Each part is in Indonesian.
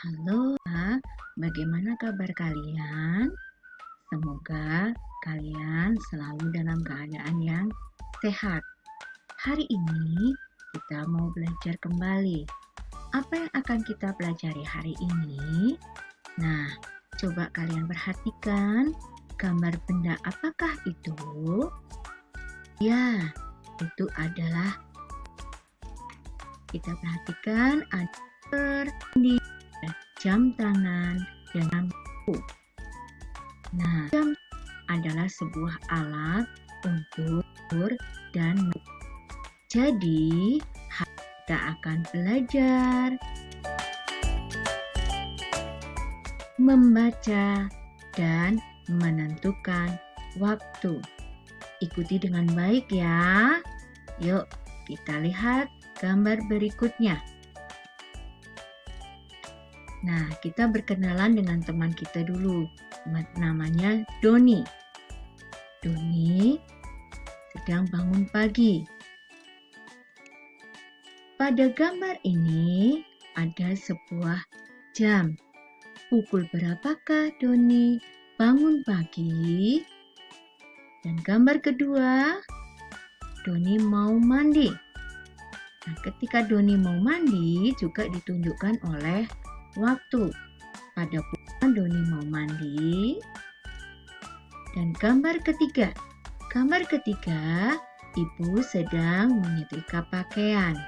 Halo, bagaimana kabar kalian? Semoga kalian selalu dalam keadaan yang sehat. Hari ini kita mau belajar kembali. Apa yang akan kita pelajari hari ini? Nah, coba kalian perhatikan gambar benda apakah itu? Ya, itu adalah kita perhatikan ada jam tangan dan lampu. Nah, jam adalah sebuah alat untuk dan jadi kita akan belajar membaca dan menentukan waktu. Ikuti dengan baik ya. Yuk, kita lihat gambar berikutnya. Nah, kita berkenalan dengan teman kita dulu. Namanya Doni. Doni sedang bangun pagi. Pada gambar ini ada sebuah jam. Pukul berapakah Doni bangun pagi? Dan gambar kedua, Doni mau mandi. Nah, ketika Doni mau mandi juga ditunjukkan oleh waktu. Pada pukul Doni mau mandi. Dan gambar ketiga. Gambar ketiga, ibu sedang menyetrika pakaian.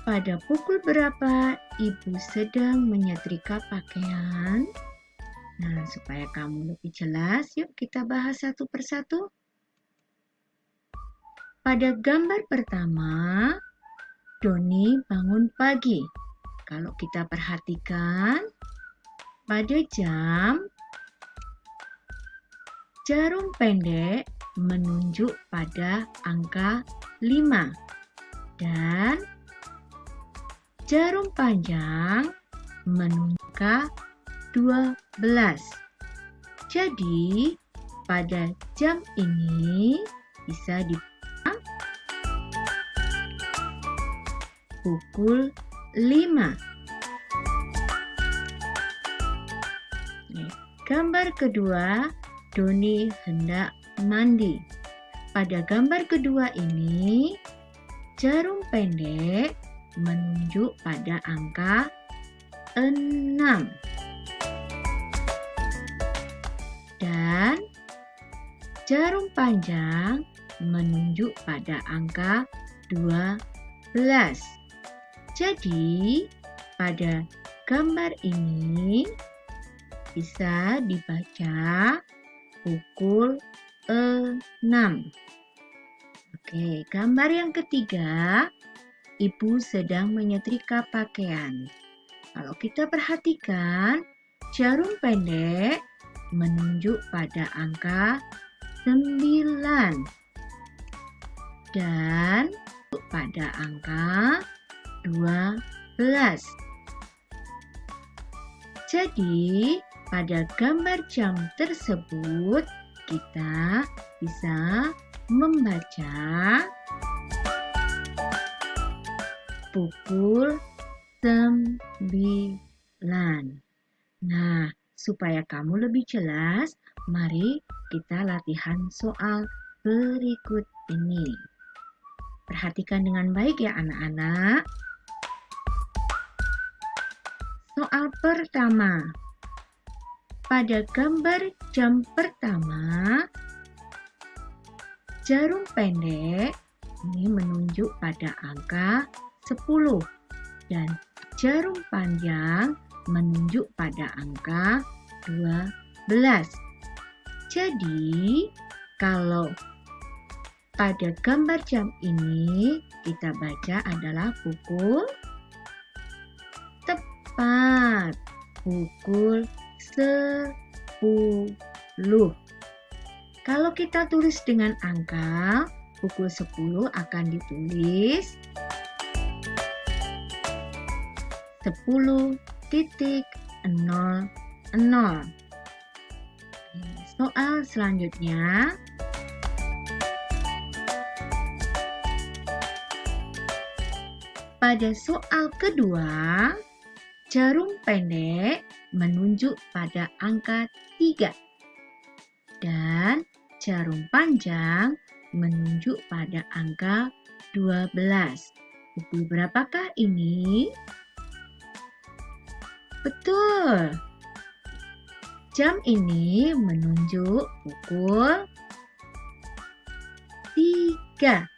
Pada pukul berapa ibu sedang menyetrika pakaian? Nah, supaya kamu lebih jelas, yuk kita bahas satu persatu. Pada gambar pertama, Doni bangun pagi. Kalau kita perhatikan, pada jarum pendek menunjuk pada angka 5 dan jarum panjang menunjuk 12. Jadi, pada jam ini bisa dibilang pukul 5. Gambar kedua, Doni hendak mandi. Pada gambar kedua ini, jarum pendek menunjuk pada angka 6. Dan jarum panjang menunjuk pada angka 12. Jadi, pada gambar ini bisa dibaca pukul 6. Oke, gambar yang ketiga, ibu sedang menyetrika pakaian. Kalau kita perhatikan, jarum pendek menunjuk pada angka 9 dan pada angka 12. Jadi, pada gambar jam tersebut kita bisa membaca pukul 9. Nah, supaya kamu lebih jelas, mari kita latihan soal berikut ini. Perhatikan dengan baik ya anak-anak. Soal pertama. Pada gambar jam pertama, jarum pendek ini menunjuk pada angka 10 dan jarum panjang menunjuk pada angka 12. Jadi, kalau pada gambar jam ini kita baca adalah pukul tepat pukul 10. Kalau kita tulis dengan angka, pukul 10 akan ditulis 10.00. Soal selanjutnya. Pada soal kedua, jarum pendek menunjuk pada angka 3 dan jarum panjang menunjuk pada angka 12. Pukul berapakah ini? Betul. Jam ini menunjuk pukul 3.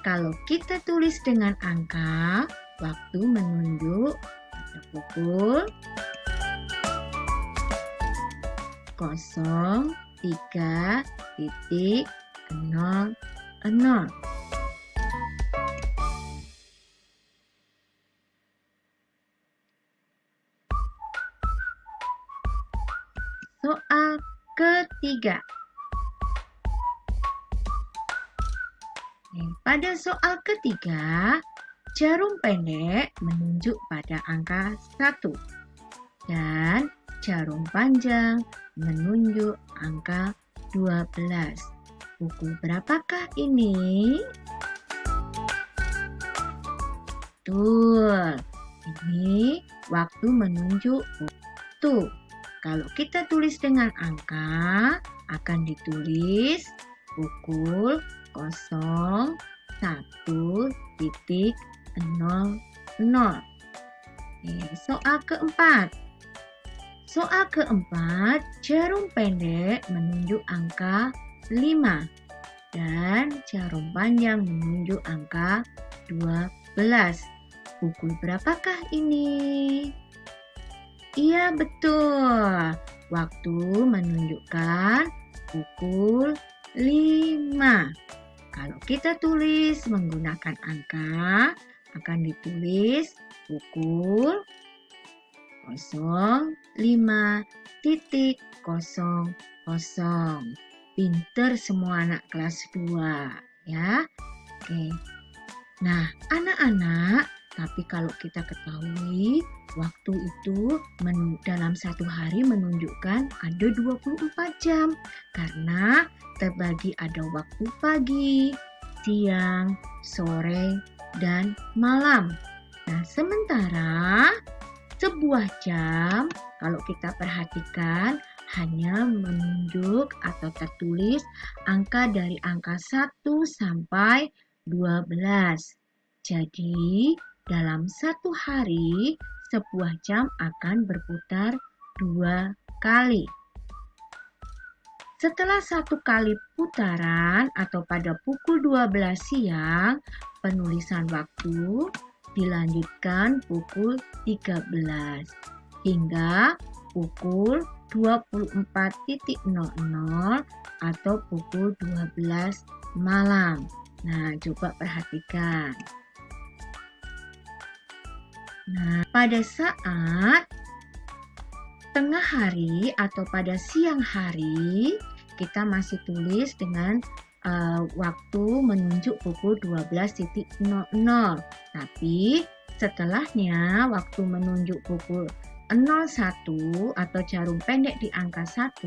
Kalau kita tulis dengan angka, waktu menunjuk pada pukul 03.00. Soal ketiga. Pada soal ketiga, jarum pendek menunjuk pada angka 1 dan jarum panjang menunjuk angka 12. Pukul berapakah ini? Betul. Ini waktu menunjuk waktu. Kalau kita tulis dengan angka, akan ditulis pukul 01.00. Soal keempat. Soal keempat, jarum pendek menunjuk angka 5 dan jarum panjang menunjuk angka 12. Pukul berapakah ini? Iya, betul. Waktu menunjukkan pukul 5. Kalau kita tulis menggunakan angka, akan ditulis pukul 05.00. Pinter semua anak kelas 2, ya. Oke. Nah, anak-anak, tapi kalau kita ketahui waktu itu dalam satu hari menunjukkan ada 24 jam karena terbagi ada waktu pagi, siang, sore, dan malam. Nah, sementara sebuah jam kalau kita perhatikan hanya menunjuk atau tertulis angka dari angka 1 sampai 12. Jadi, dalam satu hari, sebuah jam akan berputar 2 kali. Setelah satu kali putaran atau pada pukul 12 siang, penulisan waktu dilanjutkan pukul 13 hingga pukul 24.00 atau pukul 12 malam. Nah, coba perhatikan. Nah, pada saat tengah hari atau pada siang hari, kita masih tulis dengan waktu menunjuk pukul 12.00. Tapi setelahnya waktu menunjuk pukul 01 atau jarum pendek di angka 1,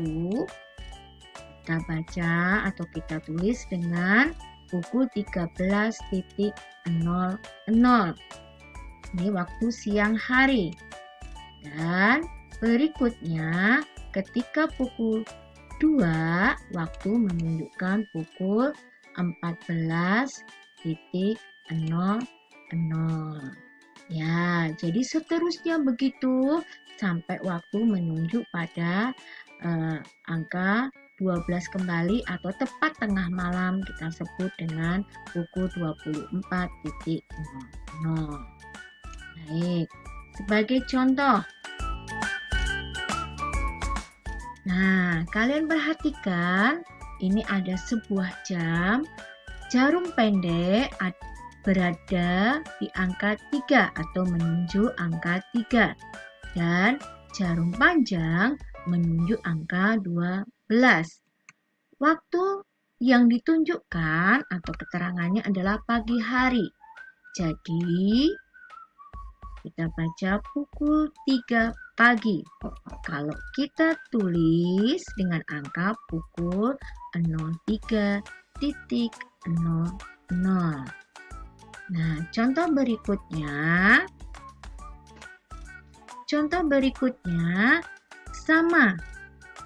kita baca atau kita tulis dengan pukul 13.00. Ini waktu siang hari. Dan berikutnya ketika pukul 2 waktu menunjukkan pukul 14.00. Ya, jadi seterusnya begitu sampai waktu menunjuk pada angka 12 kembali atau tepat tengah malam kita sebut dengan pukul 24.00. Baik, sebagai contoh. Nah, kalian perhatikan ini ada sebuah jam. Jarum pendek berada di angka 3 atau menunjuk angka 3. Dan jarum panjang menunjuk angka 12. Waktu yang ditunjukkan atau keterangannya adalah pagi hari. Jadi, kita baca pukul 3 pagi. Kalau kita tulis dengan angka pukul 03.00. Nah, contoh berikutnya sama.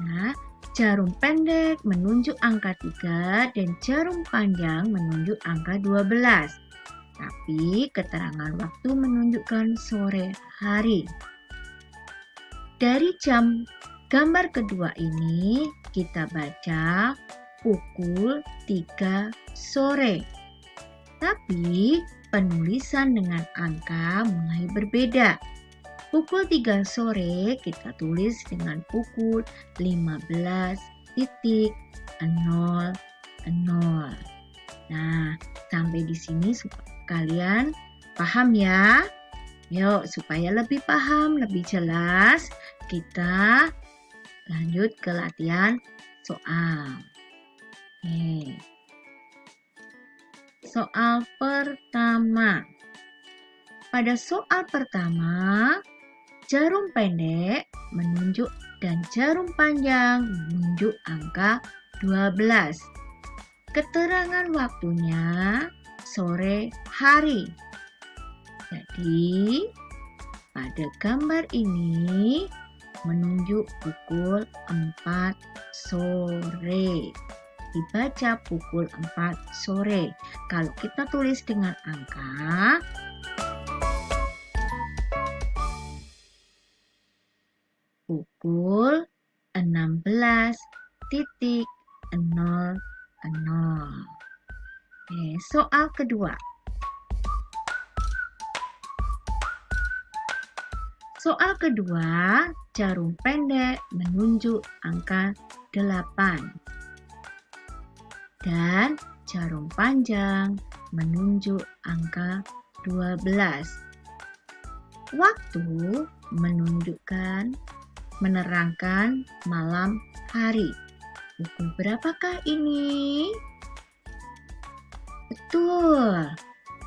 Nah, jarum pendek menunjuk angka 3 dan jarum panjang menunjuk angka 12. Tapi keterangan waktu menunjukkan sore hari. Dari gambar kedua ini kita baca pukul 3 sore. Tapi penulisan dengan angka mulai berbeda. Pukul 3 sore kita tulis dengan pukul 15.00. Nah, sampai di sini kalian paham ya? Yuk, supaya lebih paham, lebih jelas, kita lanjut ke latihan soal. Oke. Soal pertama. Pada soal pertama, jarum pendek menunjuk dan jarum panjang menunjuk angka 12. Keterangan waktunya sore hari. Jadi, pada gambar ini menunjuk pukul 4 sore. Dibaca pukul 4 sore. Kalau kita tulis dengan angka, pukul 16.00. Soal kedua. Soal kedua, jarum pendek menunjuk angka 8 dan jarum panjang menunjuk angka 12. Waktu menerangkan malam hari. Pukul berapakah ini? Betul.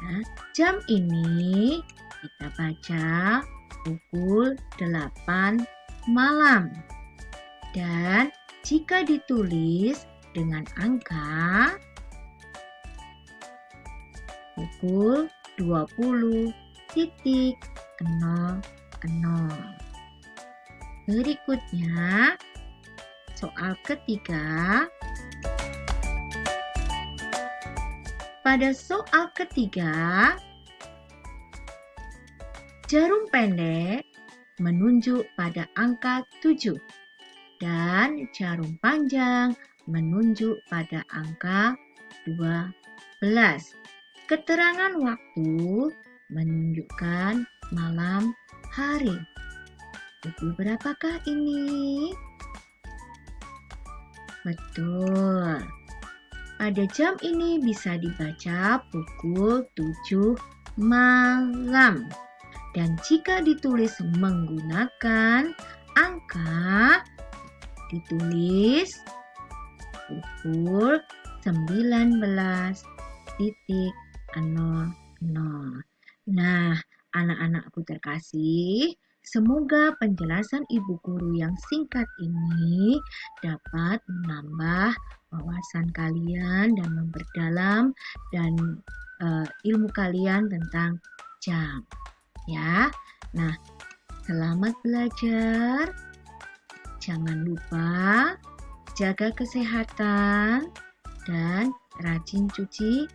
Nah, jam ini kita baca pukul 8 malam. Dan jika ditulis dengan angka pukul 20.00. Berikutnya, soal ketiga. Pada soal ketiga, jarum pendek menunjuk pada angka 7 dan jarum panjang menunjuk pada angka 12. Keterangan waktu menunjukkan malam hari. Pukul berapakah ini? Betul. Pada jam ini bisa dibaca pukul 7 malam. Dan jika ditulis menggunakan angka, ditulis pukul 19.00. Nah, anak-anakku terkasih, semoga penjelasan Ibu Guru yang singkat ini dapat menambah wawasan kalian dan memperdalam ilmu kalian tentang jam. Ya, nah, selamat belajar. Jangan lupa jaga kesehatan dan rajin cuci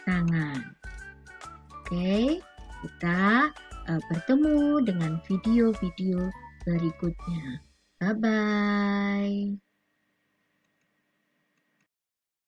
tangan. Oke, kita bertemu dengan video-video berikutnya. Bye-bye.